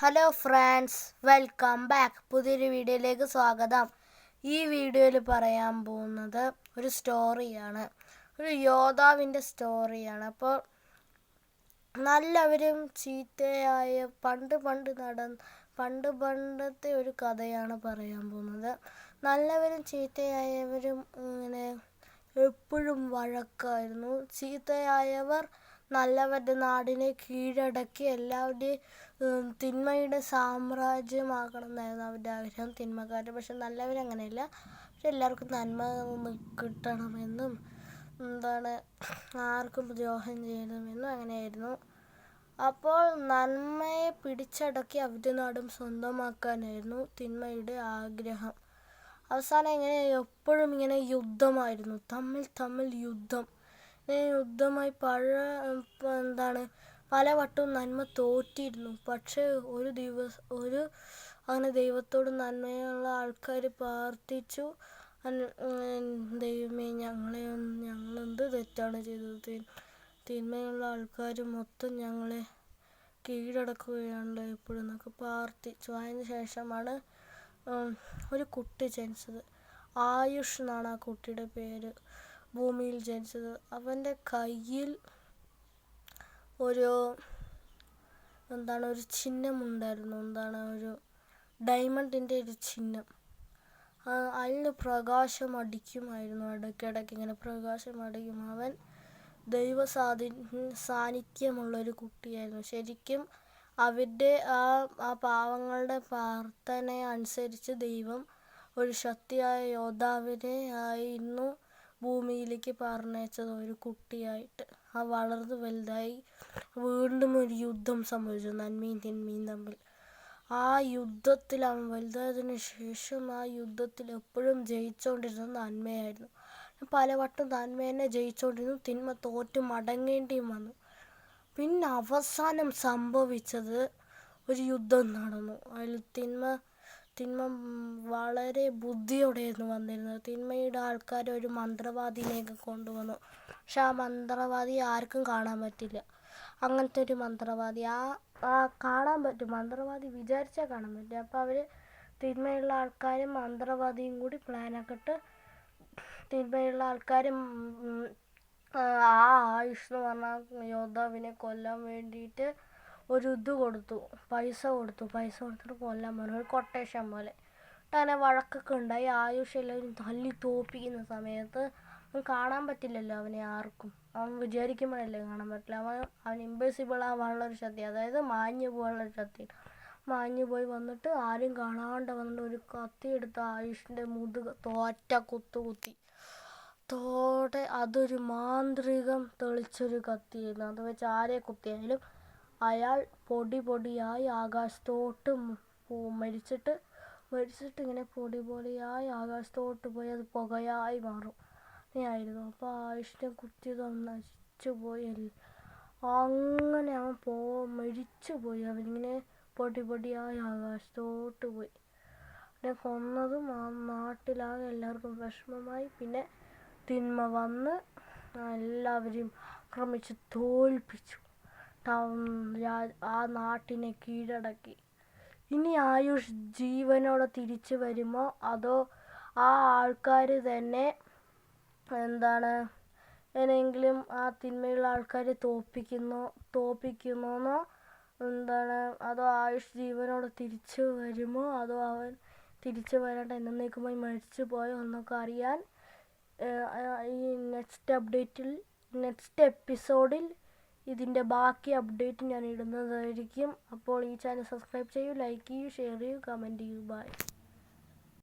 Hello friends, welcome back. പുതിയൊരു വീഡിയോയിലേക്ക് സ്വാഗതം. ഈ വീഡിയോയിൽ പറയാൻ പോകുന്നത് ഒരു സ്റ്റോറിയാണ്, ഒരു യോദ്ധാവിൻ്റെ സ്റ്റോറിയാണ്. അപ്പോൾ നല്ലവരും ചീത്തയായ പണ്ടത്തെ ഒരു കഥയാണ് പറയാൻ പോകുന്നത്. നല്ലവരും ചീത്തയായവരും ഇങ്ങനെ എപ്പോഴും വഴക്കായിരുന്നു. ചീത്തയായവർ നല്ലവരുടെ നാടിനെ കീഴടക്കി എല്ലാവരുടെയും തിന്മയുടെ സാമ്രാജ്യമാക്കണം എന്നായിരുന്നു അവരുടെ ആഗ്രഹം, തിന്മക്കാരുടെ. പക്ഷെ നല്ലവരങ്ങനെയല്ല. പക്ഷെ എല്ലാവർക്കും നന്മ കിട്ടണമെന്നും ആർക്കും ദ്രോഹം ചെയ്യണമെന്നും അങ്ങനെയായിരുന്നു. അപ്പോൾ നന്മയെ പിടിച്ചടക്കി അവരുടെ നാടും സ്വന്തമാക്കാനായിരുന്നു തിന്മയുടെ ആഗ്രഹം. അവസാനം എപ്പോഴും ഇങ്ങനെ യുദ്ധമായിരുന്നു, തമ്മിൽ യുദ്ധമായി പലവട്ടവും നന്മ തോറ്റിരുന്നു. പക്ഷേ അങ്ങനെ ദൈവത്തോട് നന്മയുള്ള ആൾക്കാർ പ്രാർത്ഥിച്ചു, ദൈവമേ ഞങ്ങളെന്ത് തെറ്റാണ് ചെയ്തത്, തിന്മയുള്ള ആൾക്കാർ മൊത്തം ഞങ്ങളെ കീഴടക്കുകയാണല്ലോ എപ്പോഴും എന്നൊക്കെ പ്രാർത്ഥിച്ചു. അതിന് ശേഷമാണ് ഒരു കുട്ടി ജനിച്ചത്. ആയുഷ് എന്നാണ് ആ കുട്ടിയുടെ പേര്. ഭൂമിയിൽ ജനിച്ചത്. അവൻ്റെ കയ്യിൽ ഒരു ചിഹ്നമുണ്ടായിരുന്നു. ഒരു ഡയമണ്ടിൻ്റെ ഒരു ചിഹ്നം. അതിന് പ്രകാശം അടിക്കുമായിരുന്നു, ഇടയ്ക്കിടയ്ക്ക് ഇങ്ങനെ പ്രകാശം അടിക്കും. അവൻ ദൈവ സാന്നിധ്യമുള്ളൊരു കുട്ടിയായിരുന്നു. ശരിക്കും അവരുടെ ആ പാവങ്ങളുടെ പ്രാർത്ഥന അനുസരിച്ച് ദൈവം ഒരു ശക്തിയായ യോദ്ധാവിനെ ആയിരുന്നു ഭൂമിയിലേക്ക് പറഞ്ഞയച്ചത്, ഒരു കുട്ടിയായിട്ട്. ആ വളർന്ന് വലുതായി വീണ്ടും ഒരു യുദ്ധം സംഭവിച്ചു, നന്മയും തിന്മയും തമ്മിൽ. ആ യുദ്ധത്തിൽ അവൻ വലുതായതിനു ശേഷം ആ യുദ്ധത്തിൽ എപ്പോഴും ജയിച്ചുകൊണ്ടിരുന്നത് നന്മയായിരുന്നു. പലവട്ടം നന്മ തന്നെ ജയിച്ചുകൊണ്ടിരുന്നു, തിന്മ തോറ്റ് മടങ്ങേണ്ടിയും വന്നു. പിന്നെ അവസാനം സംഭവിച്ചത് ഒരു യുദ്ധം നടന്നു. അതിൽ തിന്മ വളരെ ബുദ്ധിയോടെയായിരുന്നു വന്നിരുന്നത്. തിന്മയുടെ ആൾക്കാർ ഒരു മന്ത്രവാദിനെയൊക്കെ കൊണ്ടുവന്നു. പക്ഷെ ആ മന്ത്രവാദി ആർക്കും കാണാൻ പറ്റില്ല. അങ്ങനത്തെ ഒരു മന്ത്രവാദി കാണാൻ പറ്റും, മന്ത്രവാദി വിചാരിച്ചാൽ കാണാൻ പറ്റും. അപ്പോൾ അവർ തിന്മയുള്ള ആൾക്കാരും മന്ത്രവാദിയും കൂടി പ്ലാനൊക്കെ ഇട്ട് തിന്മയുള്ള ആൾക്കാരും ആയുഷ് എന്ന് പറഞ്ഞ യോദ്ധാവിനെ കൊല്ലാൻ വേണ്ടിയിട്ട് ഒരു പൈസ കൊടുത്തിട്ട് കൊല്ലാൻ പറഞ്ഞു, ഒരു കൊട്ടേഷൻ പോലെ. അങ്ങനെ വഴക്കൊക്കെ ഉണ്ടായി. ആയുഷ് എല്ലാവരും തല്ലി തോപ്പിക്കുന്ന സമയത്ത് അവൻ കാണാൻ പറ്റില്ലല്ലോ, അവനെ ആർക്കും. അവൻ വിചാരിക്കുമ്പോഴല്ലേ കാണാൻ പറ്റില്ല. അവൻ ഇൻവിസിബിൾ ആവാനുള്ളൊരു ശക്തി, അതായത് മാഞ്ഞു പോകാനുള്ളൊരു ശക്തി. മാഞ്ഞു പോയി വന്നിട്ട് ആരും കാണാണ്ട് വന്നിട്ട് ഒരു കത്തി എടുത്ത് ആയുഷിൻ്റെ മുതുക കുത്തി. അതൊരു മാന്ത്രികം തെളിച്ചൊരു കത്തിയായിരുന്നു. അത് വെച്ച് ആരെ കുത്തിയാലും അയാൾ പൊടിയായി ആകാശത്തോട്ട് മരിച്ചിട്ട് ഇങ്ങനെ പൊടിയായി ആകാശത്തോട്ട് പോയി അത് പുകയായി മാറും. അങ്ങനെയായിരുന്നു. അപ്പോൾ ആയുഷിനെ കുത്തിയത് നശിച്ചു പോയി. അങ്ങനെ അവൻ മരിച്ചുപോയി. അവനിങ്ങനെ പൊടിയായി ആകാശത്തോട്ട് പോയി. അവനെ കൊന്നതും ആ നാട്ടിലാകെ എല്ലാവർക്കും വിഷമമായി. പിന്നെ തിന്മ വന്ന് എല്ലാവരെയും ആക്രമിച്ച് തോൽപ്പിച്ചു, ആ നാട്ടിനെ കീഴടക്കി. ഇനി ആയുഷ് ജീവനോടെ തിരിച്ചു വരുമോ, അതോ ആ ആൾക്കാർ തന്നെ എങ്ങനെയെങ്കിലും ആ തിന്മയുള്ള ആൾക്കാരെ തോൽപ്പിക്കുന്നോ അതോ ആയുഷ് ജീവനോടെ തിരിച്ചു വരുമോ, അതോ അവൻ തിരിച്ചു വരാണ്ട് എന്നേക്കുമായി മരിച്ചു പോയോ എന്നൊക്കെ അറിയാൻ ഈ നെക്സ്റ്റ് എപ്പിസോഡിൽ ഇതിൻ്റെ ബാക്കി അപ്ഡേറ്റ് ഞാൻ ഇടുന്നതായിരിക്കും. അപ്പോൾ ഈ ചാനൽ സബ്സ്ക്രൈബ് ചെയ്യൂ, ലൈക്ക് ചെയ്യൂ, ഷെയർ ചെയ്യൂ, കമൻറ്റ് ചെയ്യൂ. ബൈ.